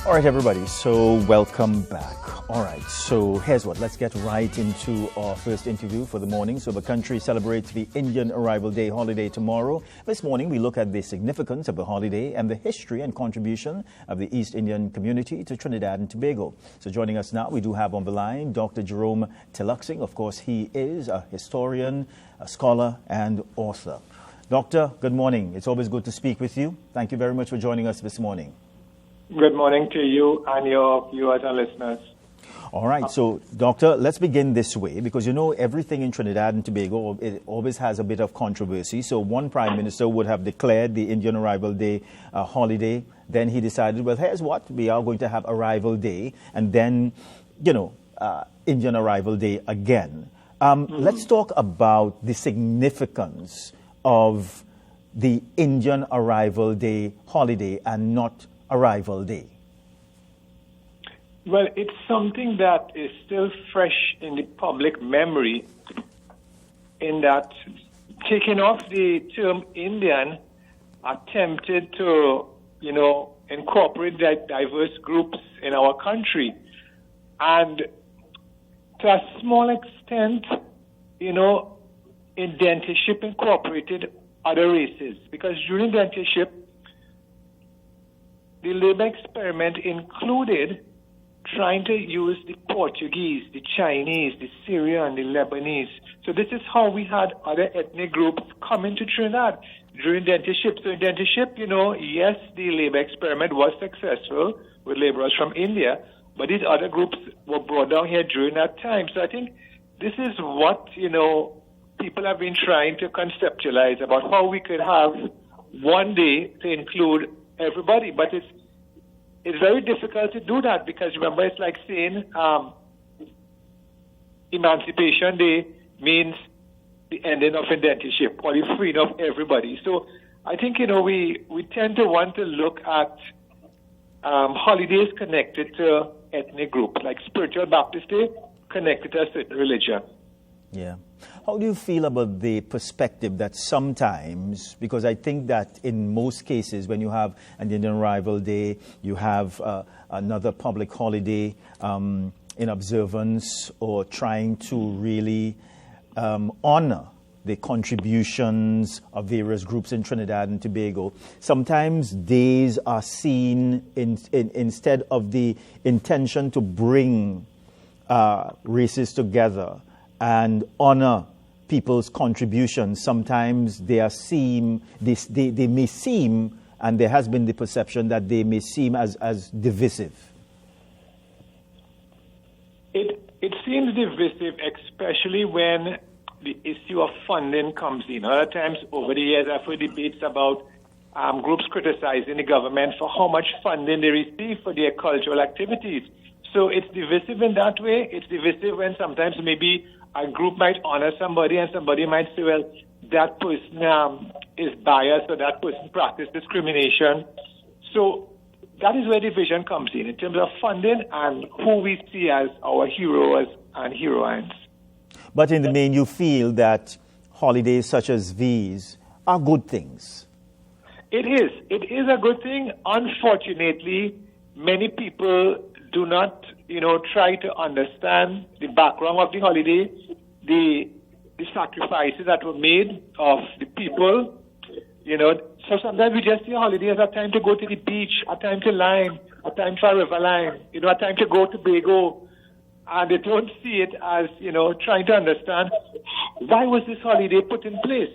All right, everybody, so welcome back. All right, so here's what. Let's get right into our first interview for the morning. So the country celebrates the Indian Arrival Day holiday tomorrow. This morning, we look at the significance of the holiday and the history and contribution of the East Indian community to Trinidad and Tobago. So joining us now, we do have on the line Dr. Jerome Tiluxing. Of course, he is a historian, a scholar, and author. Doctor, good morning. It's always good to speak with you. Thank you very much for joining us this morning. Good morning to you and your viewers and listeners. All right, so, Doctor, let's begin this way, because, you know, everything in Trinidad and Tobago, it always has a bit of controversy. So one prime minister would have declared the Indian Arrival Day holiday. Then he decided, well, here's what, we are going to have Arrival Day, and then, you know, Indian Arrival Day again. Let's talk about the significance of the Indian Arrival Day holiday and not Arrival Day. Well, it's something that is still fresh in the public memory, in that taking off the term Indian attempted to, you know, incorporate diverse groups in our country. And to a small extent, you know, indentureship incorporated other races, because during indentureship, the labor experiment included trying to use the Portuguese, the Chinese, the Syrian, the Lebanese. So this is how we had other ethnic groups come into Trinidad during indentureship. So indentureship, you know, yes, the labor experiment was successful with laborers from India, but these other groups were brought down here during that time. So I think this is what, you know, people have been trying to conceptualize about how we could have one day to include everybody, but it's very difficult to do that, because remember, it's like saying Emancipation Day means the ending of indentureship or the freedom of everybody. So I think, you know, we tend to want to look at holidays connected to ethnic groups, like Spiritual Baptist Day connected to a certain religion. Yeah. How do you feel about the perspective that sometimes, because I think that in most cases when you have an Indian Arrival Day, you have another public holiday in observance or trying to really honor the contributions of various groups in Trinidad and Tobago, sometimes days are seen instead of the intention to bring races together and honor people's contributions. Sometimes they may seem, and there has been the perception that they may seem as divisive. It seems divisive, especially when the issue of funding comes in. Other times over the years, I've heard debates about groups criticizing the government for how much funding they receive for their cultural activities. So it's divisive in that way. It's divisive when sometimes maybe a group might honor somebody and somebody might say, well, that person is biased or that person practices discrimination. So that is where division comes in terms of funding and who we see as our heroes and heroines. But in the main, you feel that holidays such as these are good things. It is. It is a good thing. Unfortunately, many people do not, you know, try to understand the background of the holiday, the sacrifices that were made of the people, you know. So sometimes we just see a holiday as a time to go to the beach, a time to line, a time for a river line, you know, a time to go to Tobago. And they don't see it as, you know, trying to understand why was this holiday put in place.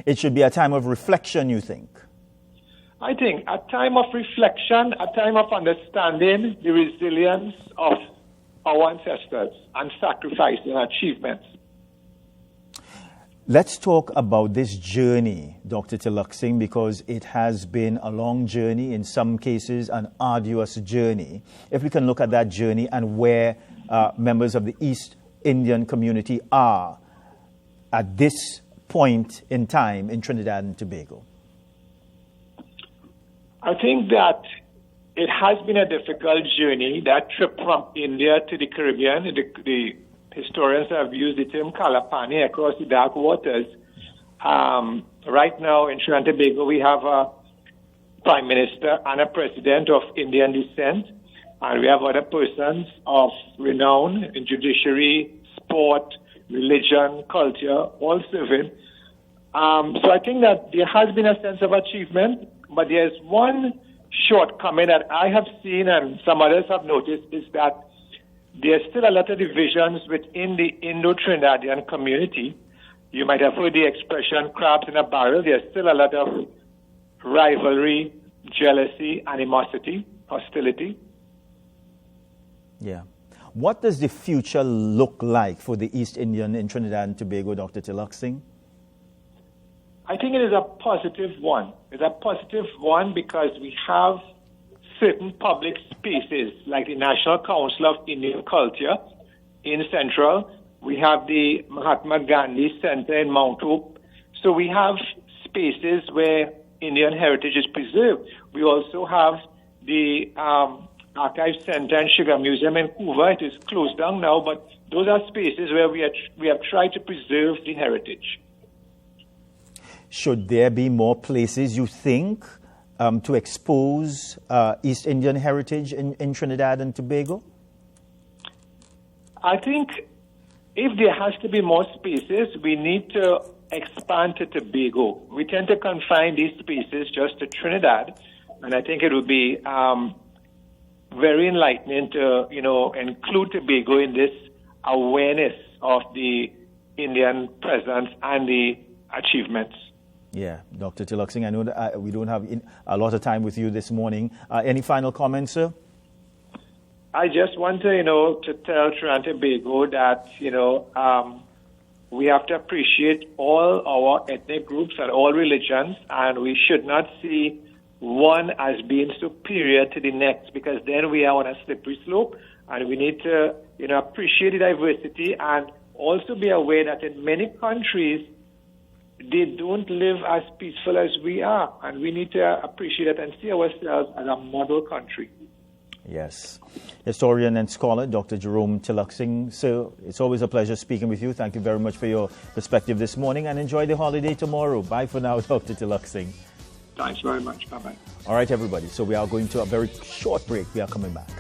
It should be a time of reflection, you think? I think a time of reflection, a time of understanding the resilience of our ancestors and sacrifice and achievements. Let's talk about this journey, Dr. Tiluxing, because it has been a long journey, in some cases an arduous journey. If we can look at that journey and where members of the East Indian community are at this point in time in Trinidad and Tobago. I think that it has been a difficult journey. That trip from India to the Caribbean, the historians have used the term Kalapani, across the dark waters. Right now in Trinidad and Tobago, we have Prime Minister and a President of Indian descent, and we have other persons of renown in judiciary, sport, religion, culture, all serving. So I think that there has been a sense of achievement, but there's one shortcoming that I have seen and some others have noticed is that there's still a lot of divisions within the Indo-Trinidadian community. You might have heard the expression crabs in a barrel. There's still a lot of rivalry, jealousy, animosity, hostility. Yeah. What does the future look like for the East Indian in Trinidad and Tobago, Dr. Tilak Singh? I think it is a positive one. It's a positive one because we have certain public spaces like the National Council of Indian Culture in Central. We have the Mahatma Gandhi Center in Mount Hope. So we have spaces where Indian heritage is preserved. We also have the Archive Center and Sugar Museum in Cuba. It is closed down now, but those are spaces where we have tried to preserve the heritage. Should there be more places, you think, to expose East Indian heritage in Trinidad and Tobago? I think if there has to be more spaces, we need to expand to Tobago. We tend to confine these spaces just to Trinidad, and I think it would be very enlightening to, include Tobago in this awareness of the Indian presence and the achievements. Yeah, Dr. Tilak Singh, I know that we don't have a lot of time with you this morning. Any final comments, sir? I just want to, to tell Trinidad and Tobago that, we have to appreciate all our ethnic groups and all religions, and we should not see one as being superior to the next, because then we are on a slippery slope, and we need to, appreciate the diversity and also be aware that in many countries, they don't live as peaceful as we are, and we need to appreciate it and see ourselves as a model country. Yes. Historian and scholar, Dr. Jerome Tilak Singh. So it's always a pleasure speaking with you. Thank you very much for your perspective this morning, and enjoy the holiday tomorrow. Bye for now, Dr. Tilak Singh. Thanks very much. Bye-bye. All right, everybody. So we are going to a very short break. We are coming back.